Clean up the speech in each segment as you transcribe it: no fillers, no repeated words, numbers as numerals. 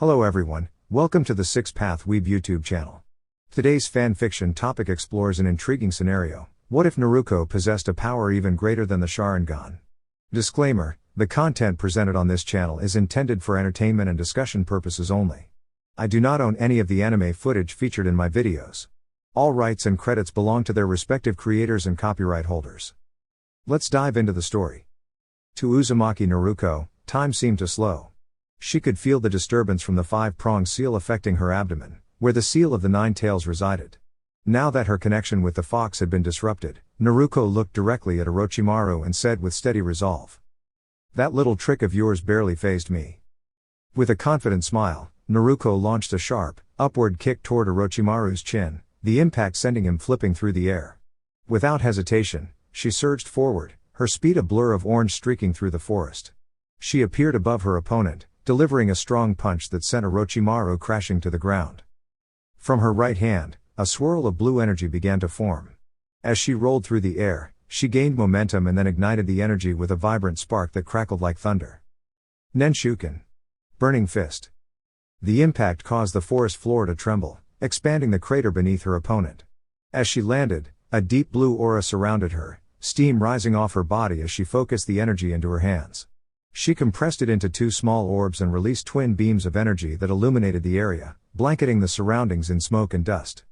Hello everyone, welcome to the Six Path Weeb YouTube channel. Today's fanfiction topic explores an intriguing scenario. What if Naruko possessed a power even greater than the Sharingan? Disclaimer, the content presented on this channel is intended for entertainment and discussion purposes only. I do not own any of the anime footage featured in my videos. All rights and credits belong to their respective creators and copyright holders. Let's dive into the story. To Uzumaki Naruko, time seemed to slow. She could feel the disturbance from the five-pronged seal affecting her abdomen, where the seal of the nine tails resided. Now that her connection with the fox had been disrupted, Naruko looked directly at Orochimaru and said with steady resolve, "That little trick of yours barely fazed me." With a confident smile, Naruko launched a sharp, upward kick toward Orochimaru's chin, the impact sending him flipping through the air. Without hesitation, she surged forward, her speed a blur of orange streaking through the forest. She appeared above her opponent, delivering a strong punch that sent Orochimaru crashing to the ground. From her right hand, a swirl of blue energy began to form. As she rolled through the air, she gained momentum and then ignited the energy with a vibrant spark that crackled like thunder. Nenshuken. Burning Fist. The impact caused the forest floor to tremble, expanding the crater beneath her opponent. As she landed, a deep blue aura surrounded her, steam rising off her body as she focused the energy into her hands. She compressed it into two small orbs and released twin beams of energy that illuminated the area, blanketing the surroundings in smoke and dust.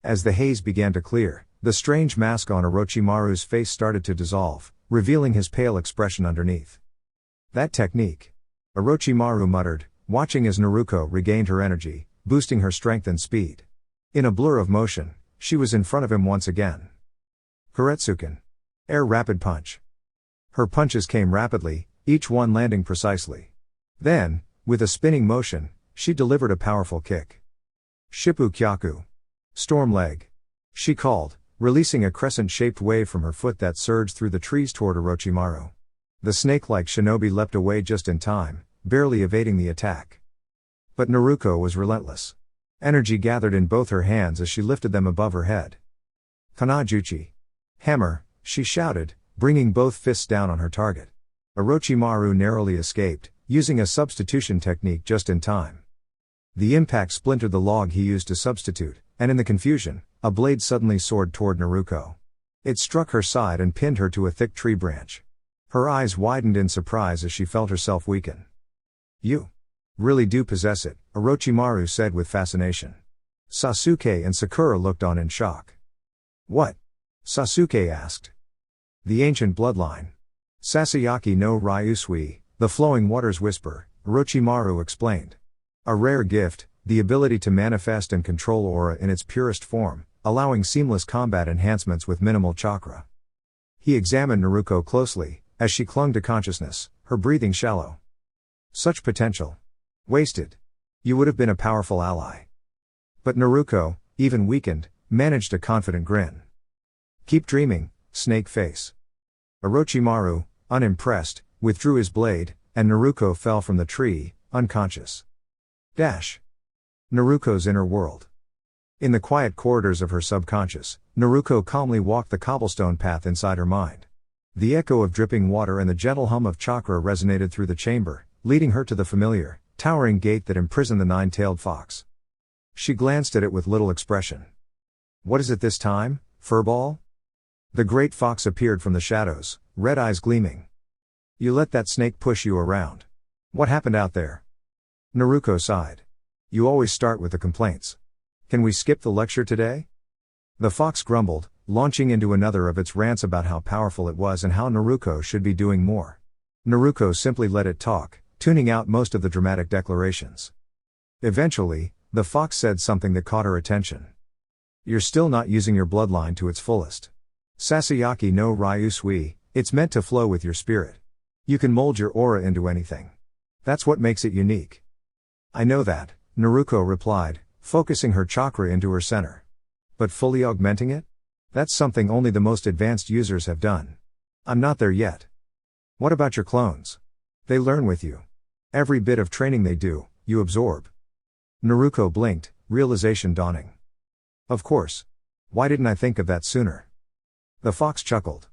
As the haze began to clear, the strange mask on Orochimaru's face started to dissolve, revealing his pale expression underneath. "That technique," Orochimaru muttered, watching as Naruko regained her energy, boosting her strength and speed. In a blur of motion, she was in front of him once again. Kuretsuken. Air Rapid Punch. Her punches came rapidly, each one landing precisely. Then, with a spinning motion, she delivered a powerful kick. Shippu Kyaku. Storm Leg. She called, releasing a crescent-shaped wave from her foot that surged through the trees toward Orochimaru. The snake-like shinobi leapt away just in time, barely evading the attack. But Naruko was relentless. Energy gathered in both her hands as she lifted them above her head. Kanajuchi. Hammer, she shouted, bringing both fists down on her target. Orochimaru narrowly escaped, using a substitution technique just in time. The impact splintered the log he used to substitute, and in the confusion, a blade suddenly soared toward Naruko. It struck her side and pinned her to a thick tree branch. Her eyes widened in surprise as she felt herself weaken. "You really do possess it," Orochimaru said with fascination. Sasuke and Sakura looked on in shock. "What?" Sasuke asked. "The ancient bloodline. Sasayaki no Ryusui, the flowing waters whisper," Orochimaru explained. "A rare gift, the ability to manifest and control aura in its purest form, allowing seamless combat enhancements with minimal chakra." He examined Naruko closely, as she clung to consciousness, her breathing shallow. "Such potential. Wasted. You would have been a powerful ally." But Naruko, even weakened, managed a confident grin. "Keep dreaming, snake face." Orochimaru, unimpressed, withdrew his blade, and Naruko fell from the tree, unconscious. Naruko's inner world. In the quiet corridors of her subconscious, Naruko calmly walked the cobblestone path inside her mind. The echo of dripping water and the gentle hum of chakra resonated through the chamber, leading her to the familiar, towering gate that imprisoned the nine-tailed fox. She glanced at it with little expression. "What is it this time, furball?" The great fox appeared from the shadows, red eyes gleaming. "You let that snake push you around. What happened out there?" Naruko sighed. "You always start with the complaints. Can we skip the lecture today?" The fox grumbled, launching into another of its rants about how powerful it was and how Naruko should be doing more. Naruko simply let it talk, tuning out most of the dramatic declarations. Eventually, the fox said something that caught her attention. "You're still not using your bloodline to its fullest. Sasayaki no Ryusui, it's meant to flow with your spirit. You can mold your aura into anything. That's what makes it unique." "I know that," Naruko replied, focusing her chakra into her center. "But fully augmenting it? That's something only the most advanced users have done. I'm not there yet." "What about your clones? They learn with you. Every bit of training they do, you absorb." Naruko blinked, realization dawning. "Of course. Why didn't I think of that sooner?" The fox chuckled.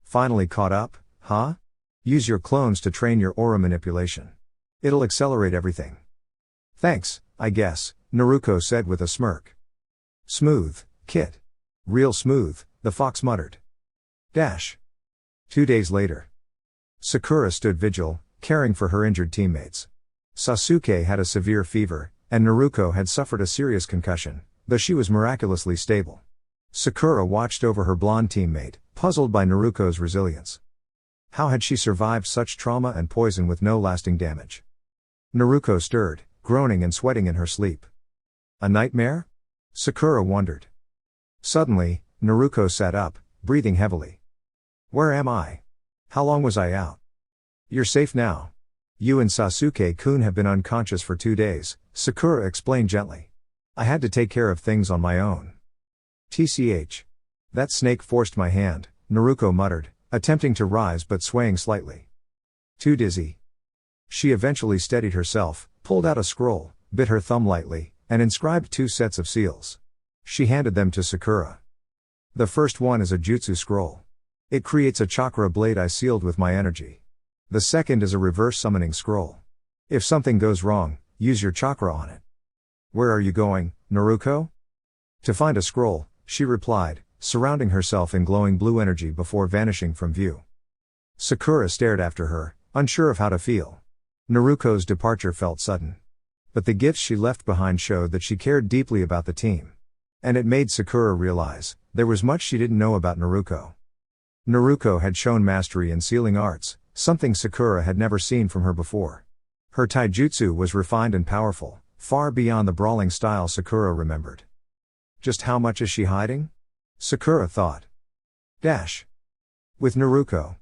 "Finally caught up, huh? Use your clones to train your aura manipulation. It'll accelerate everything." Thanks, I guess, Naruko said with a smirk. Smooth, Kit. Real smooth, the fox muttered. 2 days later. Sakura stood vigil, caring for her injured teammates. Sasuke had a severe fever, and Naruko had suffered a serious concussion, though she was miraculously stable. Sakura watched over her blonde teammate, puzzled by Naruko's resilience. How had she survived such trauma and poison with no lasting damage? Naruko stirred, groaning and sweating in her sleep. A nightmare? Sakura wondered. Suddenly, Naruko sat up, breathing heavily. Where am I? How long was I out? You're safe now. You and Sasuke-kun have been unconscious for 2 days, Sakura explained gently. I had to take care of things on my own. TCH. That snake forced my hand, Naruko muttered, attempting to rise but swaying slightly. Too dizzy. She eventually steadied herself, pulled out a scroll, bit her thumb lightly, and inscribed 2 sets of seals. She handed them to Sakura. The first one is a jutsu scroll. It creates a chakra blade I sealed with my energy. The second is a reverse summoning scroll. If something goes wrong, use your chakra on it. Where are you going, Naruko? To find a scroll, she replied, surrounding herself in glowing blue energy before vanishing from view. Sakura stared after her, unsure of how to feel. Naruko's departure felt sudden. But the gifts she left behind showed that she cared deeply about the team. And it made Sakura realize, there was much she didn't know about Naruko. Naruko had shown mastery in sealing arts, something Sakura had never seen from her before. Her taijutsu was refined and powerful, far beyond the brawling style Sakura remembered. Just how much is she hiding? Sakura thought. With Naruko.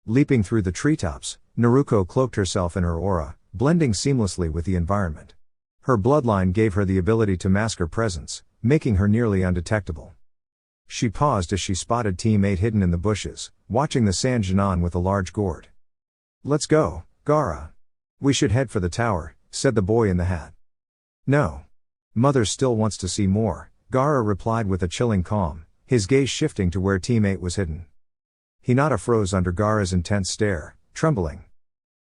Leaping through the treetops, Naruko cloaked herself in her aura, blending seamlessly with the environment. Her bloodline gave her the ability to mask her presence, making her nearly undetectable. She paused as she spotted Team 8 hidden in the bushes, watching the sand Jinan with a large gourd. Let's go, Gaara. We should head for the tower, said the boy in the hat. No. Mother still wants to see more, Gaara replied with a chilling calm, his gaze shifting to where Team 8 was hidden. Hinata froze under Gaara's intense stare, trembling.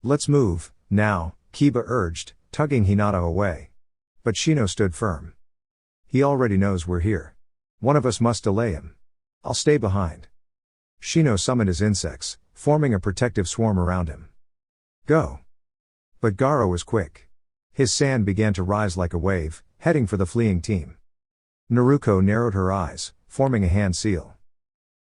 Let's move, now, Kiba urged, tugging Hinata away. But Shino stood firm. He already knows we're here. One of us must delay him. I'll stay behind. Shino summoned his insects, forming a protective swarm around him. Go. But Gaara was quick. His sand began to rise like a wave, heading for the fleeing team. Naruko narrowed her eyes, forming a hand seal.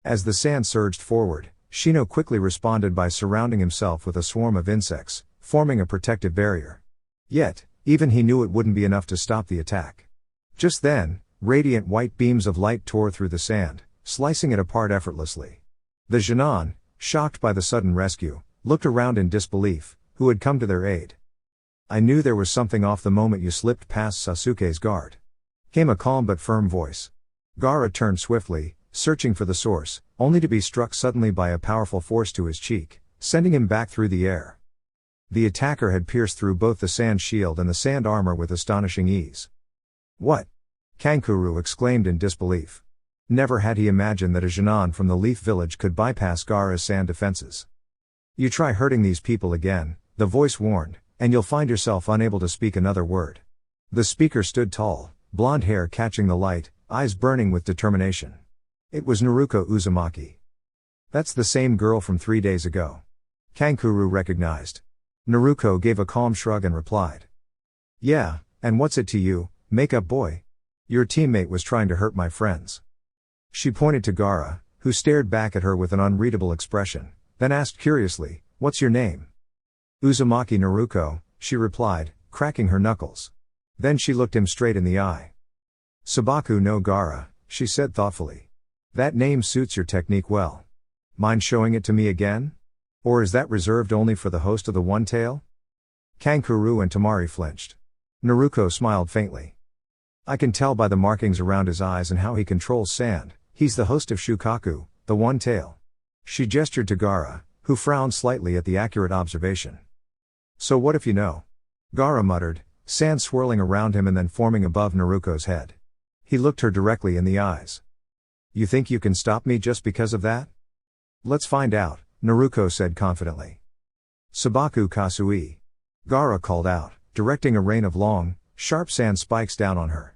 As the sand surged forward, Shino quickly responded by surrounding himself with a swarm of insects, forming a protective barrier. Yet, even he knew it wouldn't be enough to stop the attack. Just then, radiant white beams of light tore through the sand, slicing it apart effortlessly. The Jinan, shocked by the sudden rescue, looked around in disbelief, who had come to their aid. I knew there was something off the moment you slipped past Sasuke's guard. Came a calm but firm voice. Gaara turned swiftly, searching for the source, only to be struck suddenly by a powerful force to his cheek, sending him back through the air. The attacker had pierced through both the sand shield and the sand armor with astonishing ease. What? Kankuro exclaimed in disbelief. Never had he imagined that a Jinan from the Leaf Village could bypass Gaara's sand defenses. You try hurting these people again, the voice warned, and you'll find yourself unable to speak another word. The speaker stood tall, blonde hair catching the light, eyes burning with determination. It was Naruko Uzumaki. That's the same girl from 3 days ago. Kankuro recognized. Naruko gave a calm shrug and replied. Yeah, and what's it to you, makeup boy? Your teammate was trying to hurt my friends. She pointed to Gaara, who stared back at her with an unreadable expression, then asked curiously, what's your name? Uzumaki Naruko, she replied, cracking her knuckles. Then she looked him straight in the eye. Sabaku no Gaara, she said thoughtfully. That name suits your technique well. Mind showing it to me again? Or is that reserved only for the host of the One Tail? Kankuro and Tamari flinched. Naruko smiled faintly. I can tell by the markings around his eyes and how he controls sand, he's the host of Shukaku, the One Tail. She gestured to Gaara, who frowned slightly at the accurate observation. So what if you know? Gaara muttered, sand swirling around him and then forming above Naruko's head. He looked her directly in the eyes. You think you can stop me just because of that? Let's find out, Naruko said confidently. Sabaku Kasui. Gaara called out, directing a rain of long, sharp sand spikes down on her.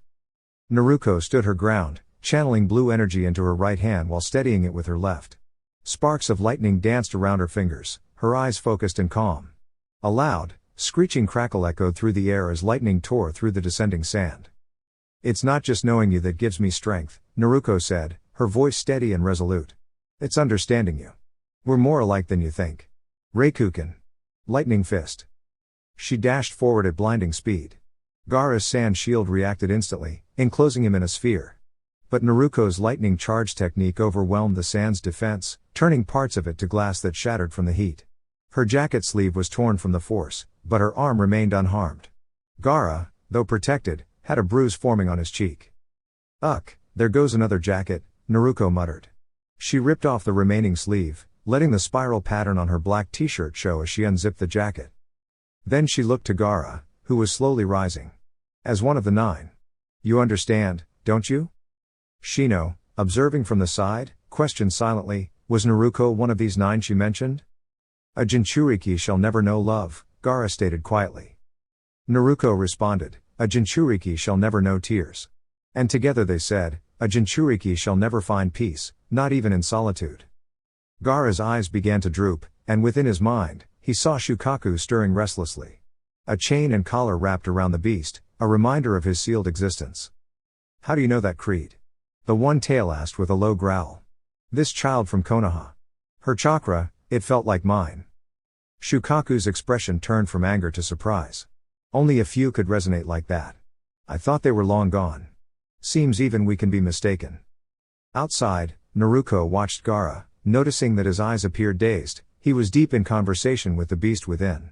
Naruko stood her ground, channeling blue energy into her right hand while steadying it with her left. Sparks of lightning danced around her fingers, her eyes focused and calm. A loud, screeching crackle echoed through the air as lightning tore through the descending sand. "It's not just knowing you that gives me strength," Naruko said, her voice steady and resolute. "It's understanding you. We're more alike than you think." Reikuken. Lightning fist. She dashed forward at blinding speed. Gaara's sand shield reacted instantly, enclosing him in a sphere. But Naruko's lightning charge technique overwhelmed the sand's defense, turning parts of it to glass that shattered from the heat. Her jacket sleeve was torn from the force, but her arm remained unharmed. Gaara, though protected, had a bruise forming on his cheek. "Ugh, there goes another jacket," Naruko muttered. She ripped off the remaining sleeve, letting the spiral pattern on her black t-shirt show as she unzipped the jacket. Then she looked to Gaara, who was slowly rising. "As one of the 9. You understand, don't you?" Shino, observing from the side, questioned silently, "Was Naruko one of these 9 she mentioned?" "A Jinchuriki shall never know love," Gaara stated quietly. Naruko responded, "A Jinchuriki shall never know tears." And together they said, "A Jinchuriki shall never find peace, not even in solitude." Gaara's eyes began to droop, and within his mind, he saw Shukaku stirring restlessly. A chain and collar wrapped around the beast, a reminder of his sealed existence. "How do you know that creed?" the one tail asked with a low growl. "This child from Konoha. Her chakra, it felt like mine." Shukaku's expression turned from anger to surprise. "Only a few could resonate like that. I thought they were long gone. Seems even we can be mistaken." Outside, Naruko watched Gaara, noticing that his eyes appeared dazed. He was deep in conversation with the beast within.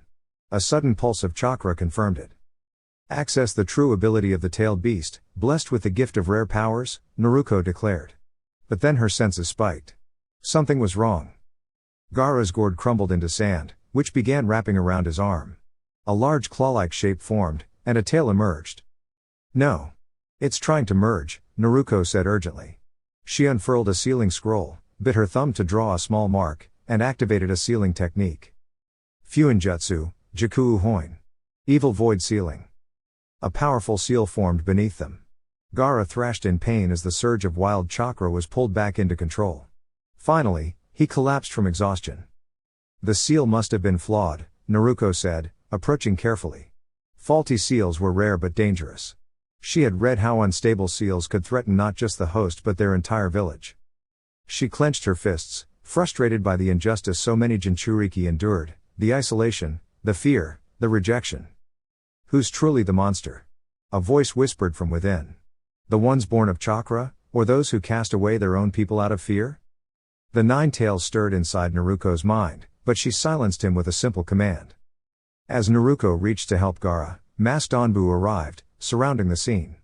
A sudden pulse of chakra confirmed it. "Access the true ability of the tailed beast, blessed with the gift of rare powers," Naruko declared. But then her senses spiked. Something was wrong. Gaara's gourd crumbled into sand, which began wrapping around his arm. A large claw-like shape formed, and a tail emerged. "No. It's trying to merge," Naruko said urgently. She unfurled a sealing scroll, bit her thumb to draw a small mark, and activated a sealing technique. Fuinjutsu, Jaku Hoin. Evil void sealing. A powerful seal formed beneath them. Gaara thrashed in pain as the surge of wild chakra was pulled back into control. Finally, he collapsed from exhaustion. "The seal must have been flawed," Naruko said, approaching carefully. Faulty seals were rare but dangerous. She had read how unstable seals could threaten not just the host but their entire village. She clenched her fists, frustrated by the injustice so many Jinchuriki endured, the isolation, the fear, the rejection. "Who's truly the monster?" a voice whispered from within. "The ones born of chakra, or those who cast away their own people out of fear?" The 9 tails stirred inside Naruko's mind, but she silenced him with a simple command. As Naruko reached to help Gaara, masked Anbu arrived, surrounding the scene.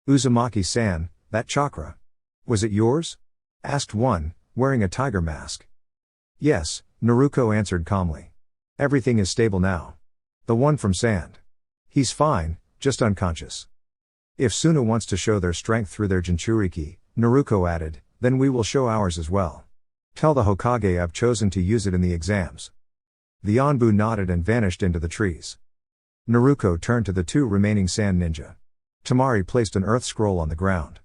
"Uzumaki-san, that chakra. Was it yours?" asked one, wearing a tiger mask. "Yes," Naruko answered calmly. "Everything is stable now. The one from sand. He's fine, just unconscious. If Suna wants to show their strength through their Jinchuriki," Naruko added, "then we will show ours as well. Tell the Hokage I've chosen to use it in the exams." The Anbu nodded and vanished into the trees. Naruko turned to the 2 remaining sand ninja. Tamari placed an earth scroll on the ground.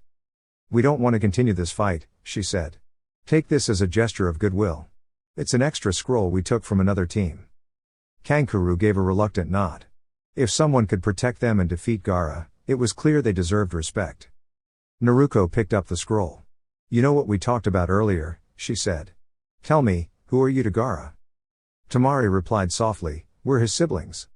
"We don't want to continue this fight," she said. "Take this as a gesture of goodwill. It's an extra scroll we took from another team." Kankuro gave a reluctant nod. If someone could protect them and defeat Gaara, it was clear they deserved respect. Naruko picked up the scroll. "You know what we talked about earlier," she said. "Tell me, who are you to Gaara?" Tamari replied softly, "We're his siblings."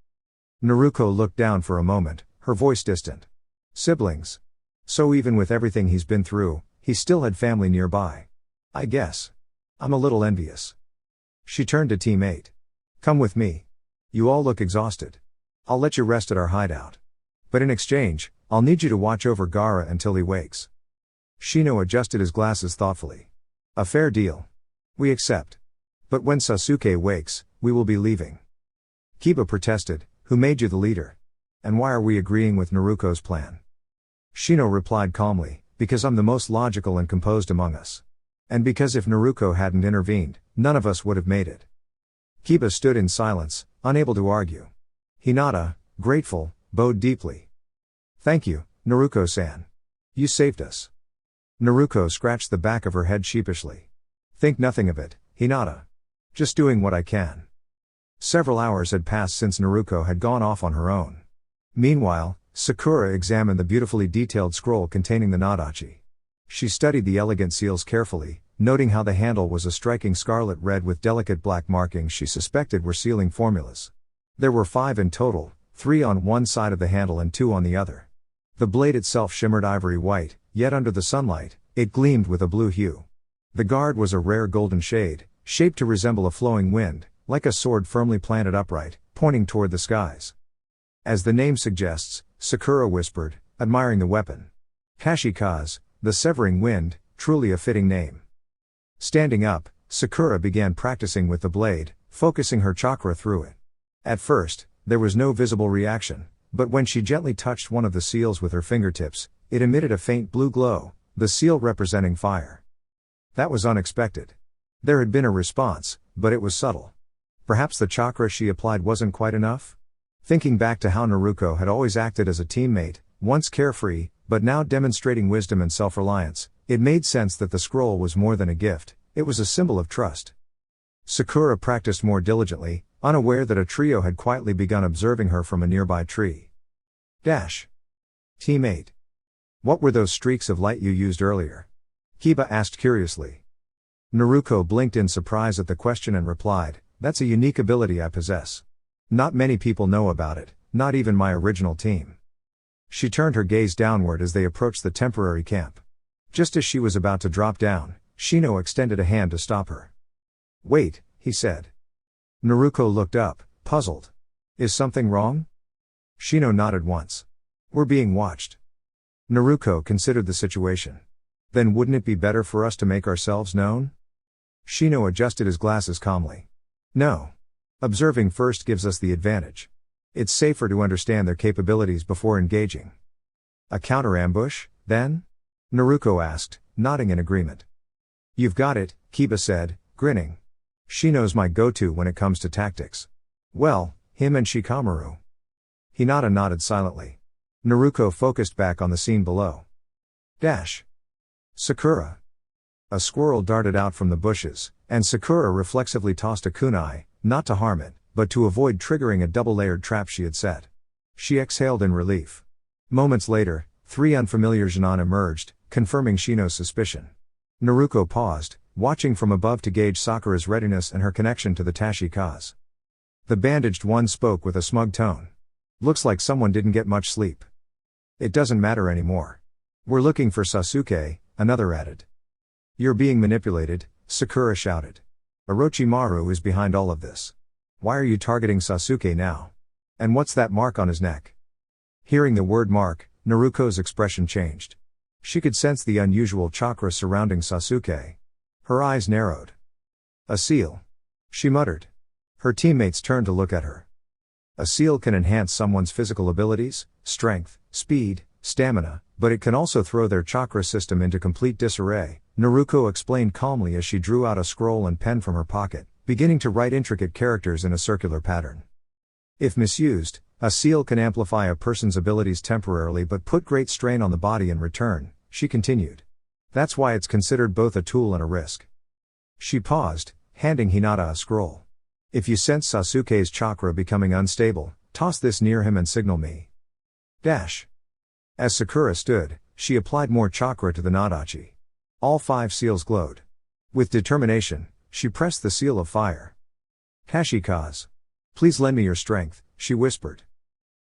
Naruko looked down for a moment, her voice distant. "Siblings? So even with everything he's been through, he still had family nearby. I guess. I'm a little envious." She turned to Team 8. "Come with me. You all look exhausted. I'll let you rest at our hideout. But in exchange, I'll need you to watch over Gaara until he wakes." Shino adjusted his glasses thoughtfully. "A fair deal. We accept. But when Sasuke wakes, we will be leaving." Kiba protested, "Who made you the leader? And why are we agreeing with Naruko's plan?" Shino replied calmly, "Because I'm the most logical and composed among us. And because if Naruko hadn't intervened, none of us would have made it." Kiba stood in silence, unable to argue. Hinata, Grateful, bowed deeply. Thank you, Naruko-san. You saved us. Naruko scratched the back of her head sheepishly. Think nothing of it, Hinata. Just doing what I can. Several hours had passed since Naruko had gone off on her own. Meanwhile, Sakura examined the beautifully detailed scroll containing the Nadachi. She studied the elegant seals carefully, noting how the handle was a striking scarlet red with delicate black markings she suspected were sealing formulas. There were 5 in total, 3 on one side of the handle and 2 on the other. The blade itself shimmered ivory white, yet under the sunlight, it gleamed with a blue hue. The guard was a rare golden shade, shaped to resemble a flowing wind, like a sword firmly planted upright, pointing toward the skies. As the name suggests, Sakura whispered, admiring the weapon. Kashikaze, the severing wind, truly a fitting name. Standing up, Sakura began practicing with the blade, focusing her chakra through it. At first, there was no visible reaction, but when she gently touched one of the seals with her fingertips, it emitted a faint blue glow, the seal representing fire. That was unexpected. There had been a response, but it was subtle. Perhaps the chakra she applied wasn't quite enough? Thinking back to how Naruko had always acted as a teammate, once carefree, but now demonstrating wisdom and self-reliance, it made sense that the scroll was more than a gift, it was a symbol of trust. Sakura practiced more diligently, unaware that a trio had quietly begun observing her from a nearby tree. Teammate. What were those streaks of light you used earlier? Kiba asked curiously. Naruko blinked in surprise at the question and replied, that's a unique ability I possess. Not many people know about it, not even my original team. She turned her gaze downward as they approached the temporary camp. Just as she was about to drop down, Shino extended a hand to stop her. Wait, he said. Naruko looked up, puzzled. Is something wrong? Shino nodded once. We're being watched. Naruko considered the situation. Then wouldn't it be better for us to make ourselves known? Shino adjusted his glasses calmly. No. Observing first gives us the advantage. It's safer to understand their capabilities before engaging. A counter-ambush, then? Naruko asked, nodding in agreement. You've got it, Kiba said, grinning. Shino's my go-to when it comes to tactics. Well, him and Shikamaru. Hinata nodded silently. Naruko focused back on the scene below. Sakura. A squirrel darted out from the bushes, and Sakura reflexively tossed a kunai, not to harm it, but to avoid triggering a double-layered trap she had set. She exhaled in relief. Moments later, 3 unfamiliar Genin emerged, confirming Shino's suspicion. Naruko paused, watching from above to gauge Sakura's readiness and her connection to the Tashikaze. The bandaged one spoke with a smug tone. Looks like someone didn't get much sleep. It doesn't matter anymore. We're looking for Sasuke, another added. You're being manipulated, Sakura shouted. Orochimaru is behind all of this. Why are you targeting Sasuke now? And what's that mark on his neck? Hearing the word mark, Naruko's expression changed. She could sense the unusual chakra surrounding Sasuke. Her eyes narrowed. A seal. She muttered. Her teammates turned to look at her. A seal can enhance someone's physical abilities, strength, speed, stamina, but it can also throw their chakra system into complete disarray, Naruko explained calmly as she drew out a scroll and pen from her pocket, beginning to write intricate characters in a circular pattern. If misused, a seal can amplify a person's abilities temporarily but put great strain on the body in return, she continued. That's why it's considered both a tool and a risk. She paused, handing Hinata a scroll. If you sense Sasuke's chakra becoming unstable, toss this near him and signal me. As Sakura stood, she applied more chakra to the Nadachi. All 5 seals glowed. With determination, she pressed the seal of fire. Kashikaze. Please lend me your strength, she whispered.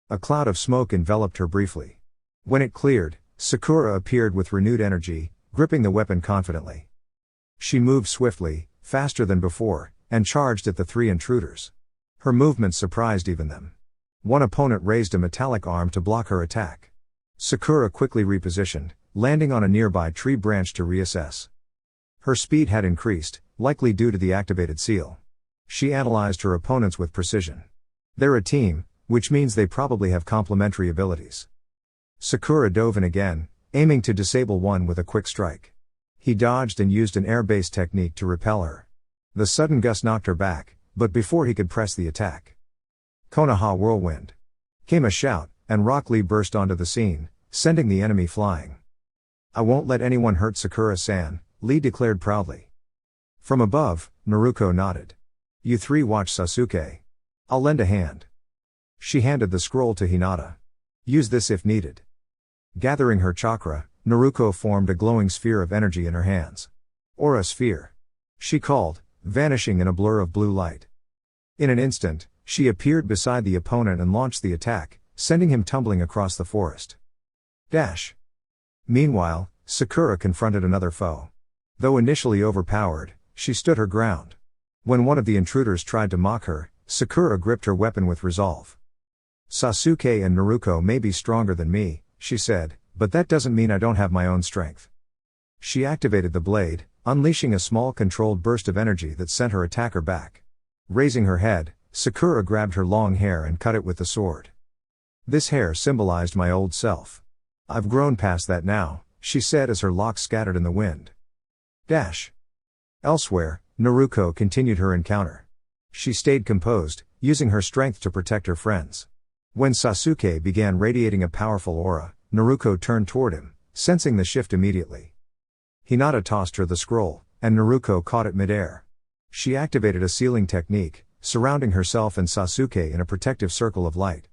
A cloud of smoke enveloped her briefly. When it cleared, Sakura appeared with renewed energy, gripping the weapon confidently. She moved swiftly, faster than before, and charged at the 3 intruders. Her movements surprised even them. One opponent raised a metallic arm to block her attack. Sakura quickly repositioned, landing on a nearby tree branch to reassess. Her speed had increased, likely due to the activated seal. She analyzed her opponents with precision. They're a team, which means they probably have complementary abilities. Sakura dove in again, aiming to disable one with a quick strike. He dodged and used an air-based technique to repel her. The sudden gust knocked her back, but before he could press the attack. Konoha whirlwind. Came a shout, and Rock Lee burst onto the scene, sending the enemy flying. "I won't let anyone hurt Sakura-san," Lee declared proudly. From above, Naruko nodded. "You three watch Sasuke. I'll lend a hand." She handed the scroll to Hinata. "Use this if needed." Gathering her chakra, Naruko formed a glowing sphere of energy in her hands. "Aura sphere," she called, vanishing in a blur of blue light. In an instant, she appeared beside the opponent and launched the attack, sending him tumbling across the forest. Dash. Meanwhile, Sakura confronted another foe. Though initially overpowered, she stood her ground. When one of the intruders tried to mock her, Sakura gripped her weapon with resolve. "Sasuke and Naruko may be stronger than me," she said, "but that doesn't mean I don't have my own strength." She activated the blade, unleashing a small controlled burst of energy that sent her attacker back. Raising her head, Sakura grabbed her long hair and cut it with the sword. "This hair symbolized my old self. I've grown past that now," she said as her locks scattered in the wind. Dash. Elsewhere, Naruko continued her encounter. She stayed composed, using her strength to protect her friends. When Sasuke began radiating a powerful aura, Naruko turned toward him, sensing the shift immediately. Hinata tossed her the scroll, and Naruko caught it midair. She activated a sealing technique, surrounding herself and Sasuke in a protective circle of light.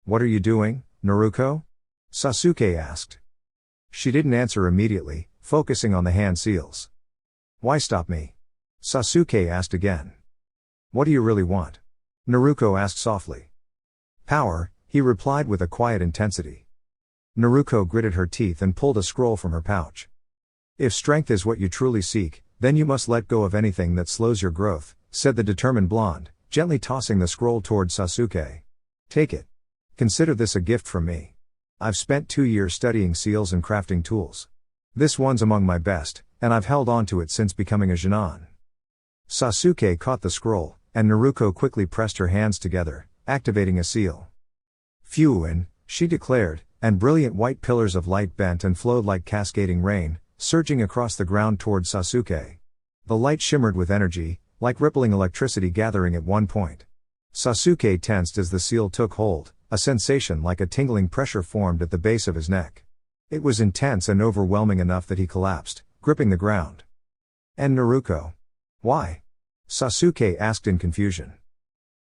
"What are you doing, Naruko?" Sasuke asked. She didn't answer immediately, focusing on the hand seals. "Why stop me?" Sasuke asked again. "What do you really want?" Naruko asked softly. "Power," he replied with a quiet intensity. Naruko gritted her teeth and pulled a scroll from her pouch. "If strength is what you truly seek, then you must let go of anything that slows your growth," said the determined blonde, gently tossing the scroll toward Sasuke. "Take it. Consider this a gift from me. I've spent 2 years studying seals and crafting tools. This one's among my best, and I've held on to it since becoming a Genin." Sasuke caught the scroll, and Naruko quickly pressed her hands together, activating a seal. "Fuin," she declared, and brilliant white pillars of light bent and flowed like cascading rain, surging across the ground toward Sasuke. The light shimmered with energy, like rippling electricity gathering at one point. Sasuke tensed as the seal took hold, a sensation like a tingling pressure formed at the base of his neck. It was intense and overwhelming enough that he collapsed, gripping the ground. "And Naruko? Why?" Sasuke asked in confusion.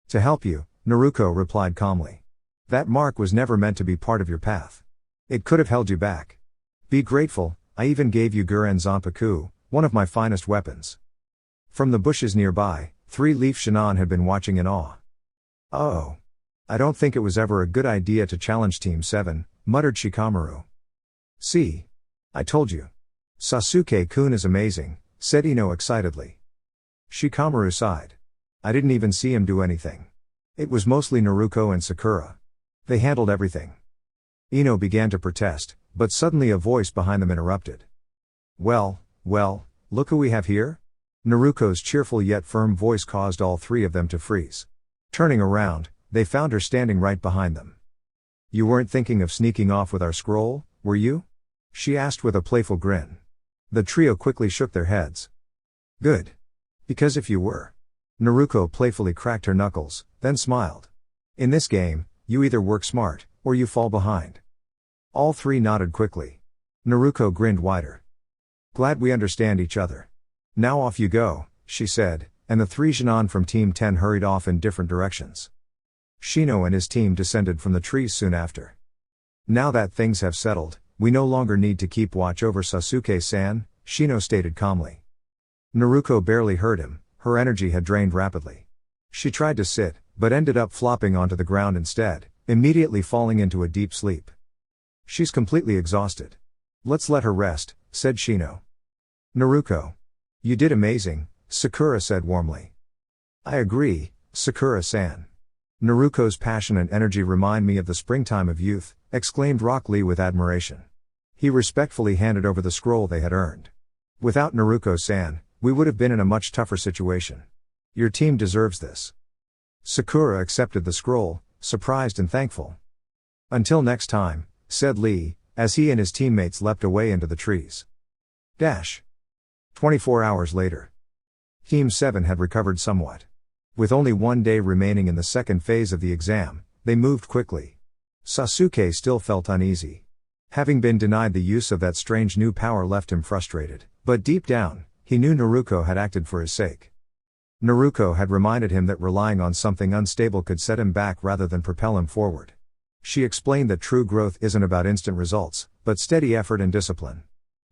"To help you," Naruko replied calmly. "That mark was never meant to be part of your path. It could have held you back. Be grateful, I even gave you Guren Zanpaku, one of my finest weapons." From the bushes nearby, 3 Leaf Shinon had been watching in awe. "Oh. I don't think it was ever a good idea to challenge Team 7, muttered Shikamaru. "See? I told you. Sasuke-kun is amazing," said Ino excitedly. Shikamaru sighed. "I didn't even see him do anything. It was mostly Naruko and Sakura. They handled everything." Ino began to protest, but suddenly a voice behind them interrupted. Well, look who we have here?" Naruko's cheerful yet firm voice caused all 3 of them to freeze. Turning around, they found her standing right behind them. "You weren't thinking of sneaking off with our scroll, were you?" she asked with a playful grin. The trio quickly shook their heads. "Good. Because if you were..." Naruko playfully cracked her knuckles, then smiled. "In this game, you either work smart, or you fall behind." All 3 nodded quickly. Naruko grinned wider. "Glad we understand each other. Now off you go," she said, and the 3 Genin from Team 10 hurried off in different directions. Shino and his team descended from the trees soon after. "Now that things have settled, we no longer need to keep watch over Sasuke-san," Shino stated calmly. Naruko barely heard him, her energy had drained rapidly. She tried to sit, but ended up flopping onto the ground instead, immediately falling into a deep sleep. "She's completely exhausted. Let's let her rest," said Shino. "Naruko. You did amazing," Sakura said warmly. "I agree, Sakura-san. Naruko's passion and energy remind me of the springtime of youth," exclaimed Rock Lee with admiration. He respectfully handed over the scroll they had earned. "Without Naruko-san, we would have been in a much tougher situation. Your team deserves this." Sakura accepted the scroll, surprised and thankful. "Until next time," said Lee, as he and his teammates leapt away into the trees. 24 hours later. Team 7 had recovered somewhat. With only 1 day remaining in the second phase of the exam, they moved quickly. Sasuke still felt uneasy. Having been denied the use of that strange new power left him frustrated, but deep down, he knew Naruko had acted for his sake. Naruko had reminded him that relying on something unstable could set him back rather than propel him forward. She explained that true growth isn't about instant results, but steady effort and discipline.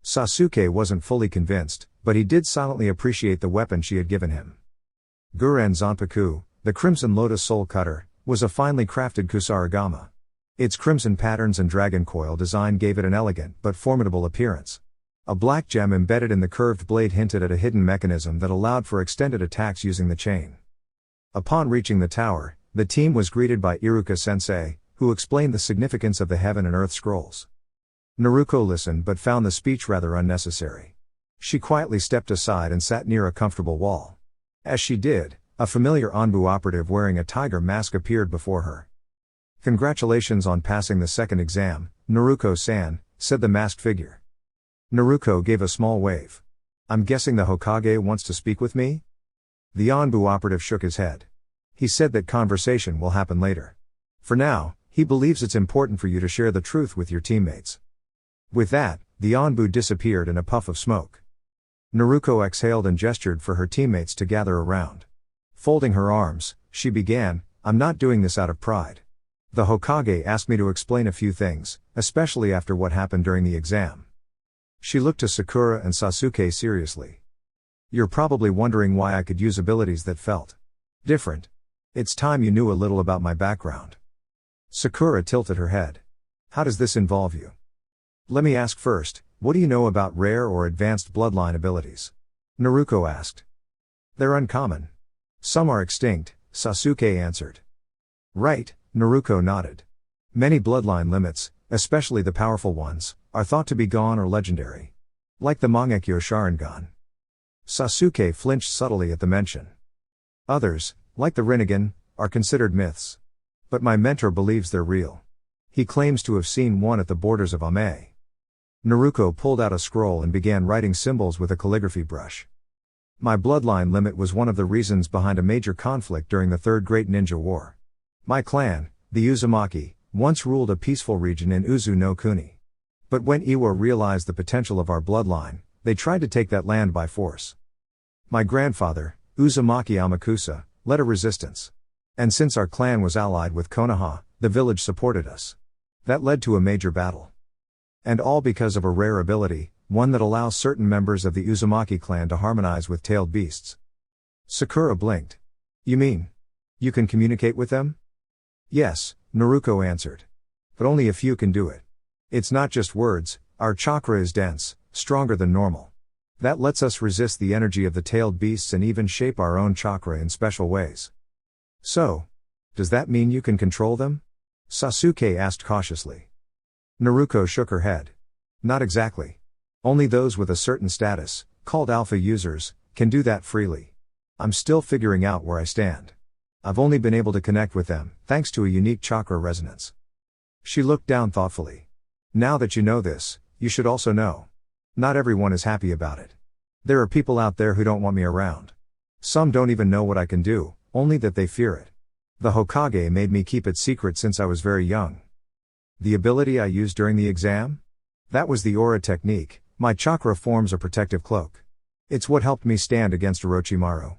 Sasuke wasn't fully convinced, but he did silently appreciate the weapon she had given him. Guren Zanpaku, the Crimson Lotus Soul Cutter, was a finely crafted kusarigama. Its crimson patterns and dragon coil design gave it an elegant but formidable appearance. A black gem embedded in the curved blade hinted at a hidden mechanism that allowed for extended attacks using the chain. Upon reaching the tower, the team was greeted by Iruka-sensei, who explained the significance of the Heaven and Earth Scrolls. Naruko listened but found the speech rather unnecessary. She quietly stepped aside and sat near a comfortable wall. As she did, a familiar Anbu operative wearing a tiger mask appeared before her. "Congratulations on passing the second exam, Naruko-san," said the masked figure. Naruko gave a small wave. "I'm guessing the Hokage wants to speak with me?" The Anbu operative shook his head. He said that conversation will happen later. For now, he believes it's important for you to share the truth with your teammates. With that, the Anbu disappeared in a puff of smoke. Naruko exhaled and gestured for her teammates to gather around. Folding her arms, she began, "I'm not doing this out of pride. The Hokage asked me to explain a few things, especially after what happened during the exam." She looked to Sakura and Sasuke seriously. "You're probably wondering why I could use abilities that felt different. It's time you knew a little about my background." Sakura tilted her head. "How does this involve you?" "Let me ask first, what do you know about rare or advanced bloodline abilities?" Naruko asked. "They're uncommon. Some are extinct," Sasuke answered. "Right," Naruko nodded. "Many bloodline limits, especially the powerful ones, are thought to be gone or legendary. Like the Mangekyo Sharingan." Sasuke flinched subtly at the mention. "Others, like the Rinnegan, are considered myths. But my mentor believes they're real. He claims to have seen one at the borders of Ame." Naruko pulled out a scroll and began writing symbols with a calligraphy brush. "My bloodline limit was one of the reasons behind a major conflict during the Third Great Ninja War. My clan, the Uzumaki, once ruled a peaceful region in Uzu no Kuni. But when Iwa realized the potential of our bloodline, they tried to take that land by force. My grandfather, Uzumaki Amakusa, led a resistance. And since our clan was allied with Konoha, the village supported us. That led to a major battle. And all because of a rare ability, one that allows certain members of the Uzumaki clan to harmonize with tailed beasts." Sakura blinked. "You mean, you can communicate with them?" "Yes," Naruko answered. "But only a few can do it. It's not just words, our chakra is dense, stronger than normal. That lets us resist the energy of the tailed beasts and even shape our own chakra in special ways." "So, does that mean you can control them?" Sasuke asked cautiously. Naruko shook her head. "Not exactly. Only those with a certain status, called alpha users, can do that freely. I'm still figuring out where I stand. I've only been able to connect with them, thanks to a unique chakra resonance." She looked down thoughtfully. "Now that you know this, you should also know. Not everyone is happy about it. There are people out there who don't want me around. Some don't even know what I can do, only that they fear it. The Hokage made me keep it secret since I was very young." "The ability I used during the exam? That was the aura technique. My chakra forms a protective cloak. It's what helped me stand against Orochimaru."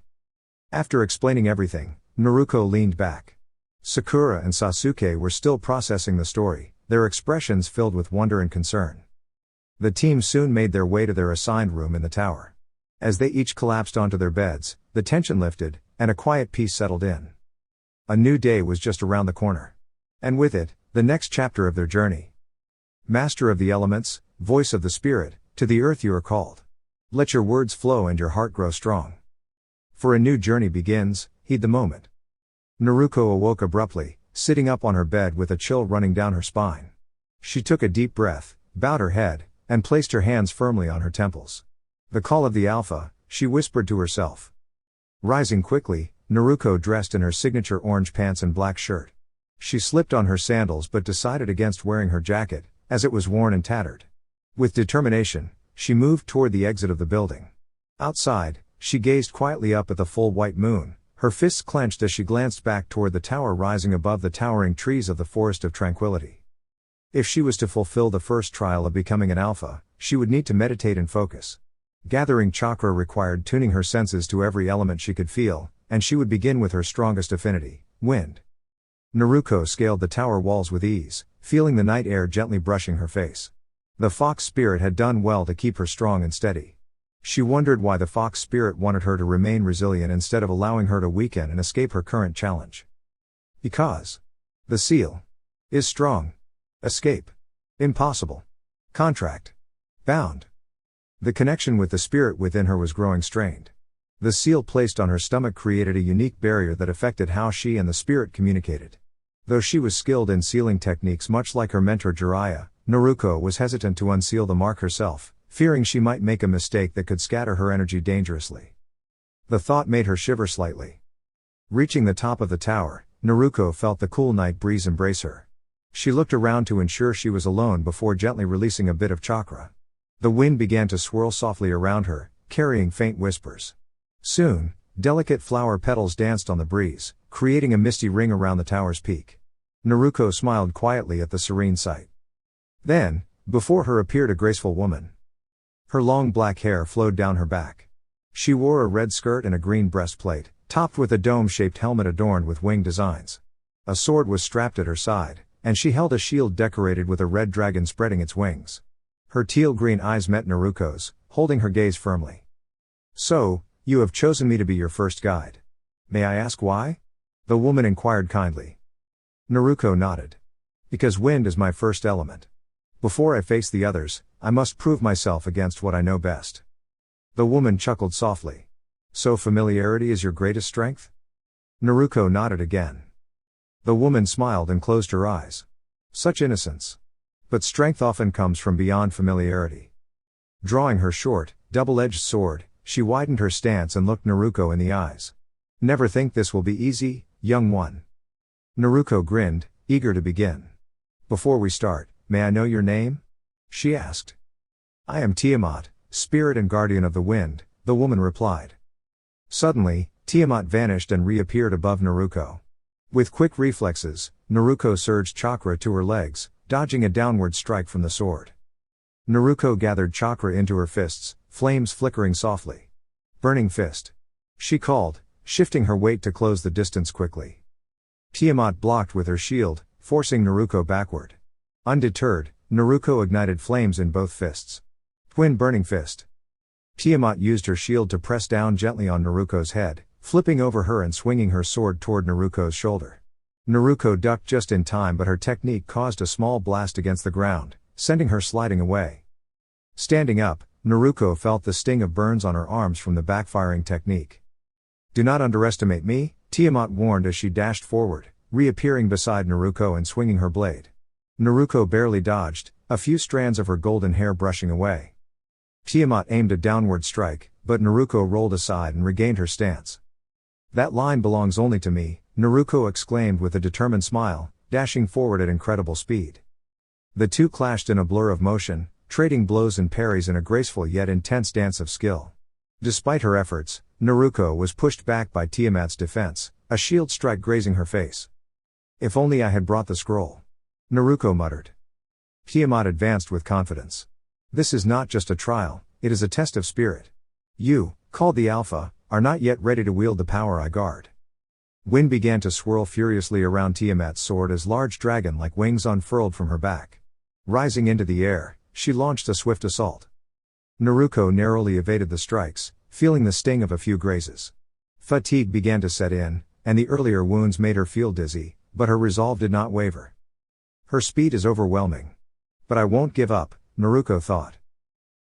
After explaining everything, Naruko leaned back. Sakura and Sasuke were still processing the story, their expressions filled with wonder and concern. The team soon made their way to their assigned room in the tower. As they each collapsed onto their beds, the tension lifted, and a quiet peace settled in. A new day was just around the corner. And with it, the next chapter of their journey. Master of the elements, voice of the spirit, to the earth you are called. Let your words flow and your heart grow strong. For a new journey begins, heed the moment. Naruko awoke abruptly, sitting up on her bed with a chill running down her spine. She took a deep breath, bowed her head, and placed her hands firmly on her temples. "The call of the Alpha," she whispered to herself. Rising quickly, Naruko dressed in her signature orange pants and black shirt. She slipped on her sandals but decided against wearing her jacket, as it was worn and tattered. With determination, she moved toward the exit of the building. Outside, she gazed quietly up at the full white moon, Her fists clenched as she glanced back toward the tower rising above the towering trees of the Forest of Tranquility. If she was to fulfill the first trial of becoming an alpha, she would need to meditate and focus. Gathering chakra required tuning her senses to every element she could feel, and she would begin with her strongest affinity, wind. Naruko scaled the tower walls with ease, feeling the night air gently brushing her face. The fox spirit had done well to keep her strong and steady. She wondered why the fox spirit wanted her to remain resilient instead of allowing her to weaken and escape her current challenge. Because the seal is strong. Escape impossible. Contract bound. The connection with the spirit within her was growing strained. The seal placed on her stomach created a unique barrier that affected how she and the spirit communicated. Though she was skilled in sealing techniques much like her mentor Jiraiya, Naruko was hesitant to unseal the mark herself, fearing she might make a mistake that could scatter her energy dangerously. The thought made her shiver slightly. Reaching the top of the tower, Naruko felt the cool night breeze embrace her. She looked around to ensure she was alone before gently releasing a bit of chakra. The wind began to swirl softly around her, carrying faint whispers. Soon, delicate flower petals danced on the breeze, creating a misty ring around the tower's peak. Naruko smiled quietly at the serene sight. Then, before her appeared a graceful woman. Her long black hair flowed down her back. She wore a red skirt and a green breastplate, topped with a dome-shaped helmet adorned with wing designs. A sword was strapped at her side, and she held a shield decorated with a red dragon spreading its wings. Her teal-green eyes met Naruko's, holding her gaze firmly. "So, you have chosen me to be your first guide. May I ask why?" the woman inquired kindly. Naruko nodded. "Because wind is my first element. Before I face the others, I must prove myself against what I know best." The woman chuckled softly. "So familiarity is your greatest strength?" Naruko nodded again. The woman smiled and closed her eyes. Such innocence. But strength often comes from beyond familiarity. Drawing her short, double-edged sword, she widened her stance and looked Naruko in the eyes. "Never think this will be easy, young one." Naruko grinned, eager to begin. "Before we start, may I know your name?" she asked. "I am Tiamat, spirit and guardian of the wind," the woman replied. Suddenly, Tiamat vanished and reappeared above Naruko. With quick reflexes, Naruko surged chakra to her legs, dodging a downward strike from the sword. Naruko gathered chakra into her fists, flames flickering softly. "Burning fist," she called, shifting her weight to close the distance quickly. Tiamat blocked with her shield, forcing Naruko backward. Undeterred, Naruko ignited flames in both fists. Twin burning fist. Tiamat used her shield to press down gently on Naruko's head, flipping over her and swinging her sword toward Naruko's shoulder. Naruko ducked just in time, but her technique caused a small blast against the ground, sending her sliding away. Standing up, Naruko felt the sting of burns on her arms from the backfiring technique. "Do not underestimate me," Tiamat warned as she dashed forward, reappearing beside Naruko and swinging her blade. Naruko barely dodged, a few strands of her golden hair brushing away. Tiamat aimed a downward strike, but Naruko rolled aside and regained her stance. "That line belongs only to me," Naruko exclaimed with a determined smile, dashing forward at incredible speed. The two clashed in a blur of motion, trading blows and parries in a graceful yet intense dance of skill. Despite her efforts, Naruko was pushed back by Tiamat's defense, a shield strike grazing her face. "If only I had brought the scroll," Naruko muttered. Tiamat advanced with confidence. "This is not just a trial, it is a test of spirit. You, called the Alpha, are not yet ready to wield the power I guard." Wind began to swirl furiously around Tiamat's sword as large dragon-like wings unfurled from her back. Rising into the air, she launched a swift assault. Naruko narrowly evaded the strikes, feeling the sting of a few grazes. Fatigue began to set in, and the earlier wounds made her feel dizzy, but her resolve did not waver. Her speed is overwhelming. But I won't give up, Naruko thought.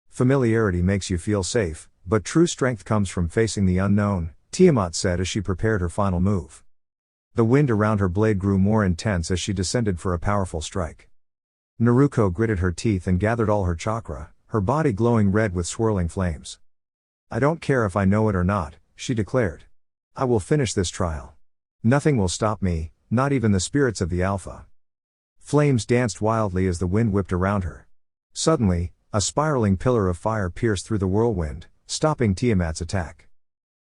Familiarity makes you feel safe, but true strength comes from facing the unknown, Tiamat said as she prepared her final move. The wind around her blade grew more intense as she descended for a powerful strike. Naruko gritted her teeth and gathered all her chakra, her body glowing red with swirling flames. "I don't care if I know it or not," she declared. "I will finish this trial. Nothing will stop me, not even the spirits of the Alpha." Flames danced wildly as the wind whipped around her. Suddenly, a spiraling pillar of fire pierced through the whirlwind, stopping Tiamat's attack.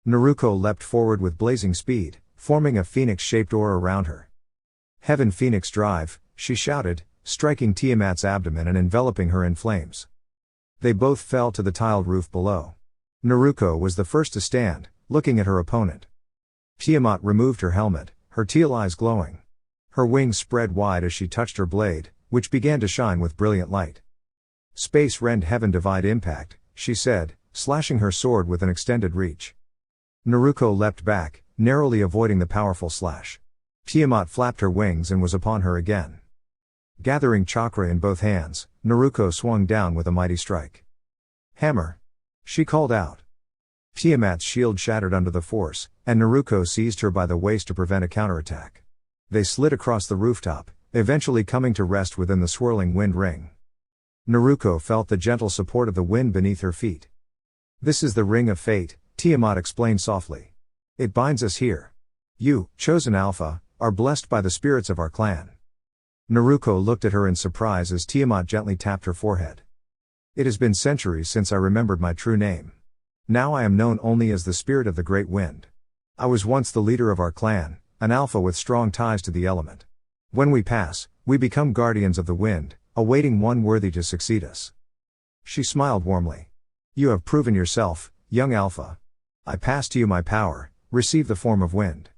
Naruko leapt forward with blazing speed, forming a phoenix-shaped aura around her. Heaven Phoenix Drive, she shouted, striking Tiamat's abdomen and enveloping her in flames. They both fell to the tiled roof below. Naruko was the first to stand, looking at her opponent. Tiamat removed her helmet, her teal eyes glowing. Her wings spread wide as she touched her blade, which began to shine with brilliant light. Space rend heaven divide impact, she said, slashing her sword with an extended reach. Naruko leapt back, narrowly avoiding the powerful slash. Tiamat flapped her wings and was upon her again. Gathering chakra in both hands, Naruko swung down with a mighty strike. Hammer! She called out. Tiamat's shield shattered under the force, and Naruko seized her by the waist to prevent a counterattack. They slid across the rooftop, eventually coming to rest within the swirling wind ring. Naruko felt the gentle support of the wind beneath her feet. This is the Ring of Fate, Tiamat explained softly. It binds us here. You, chosen Alpha, are blessed by the spirits of our clan. Naruko looked at her in surprise as Tiamat gently tapped her forehead. It has been centuries since I remembered my true name. Now I am known only as the Spirit of the Great Wind. I was once the leader of our clan, an Alpha with strong ties to the element. When we pass, we become guardians of the wind, awaiting one worthy to succeed us. She smiled warmly. You have proven yourself, young Alpha. I pass to you my power, receive the form of wind.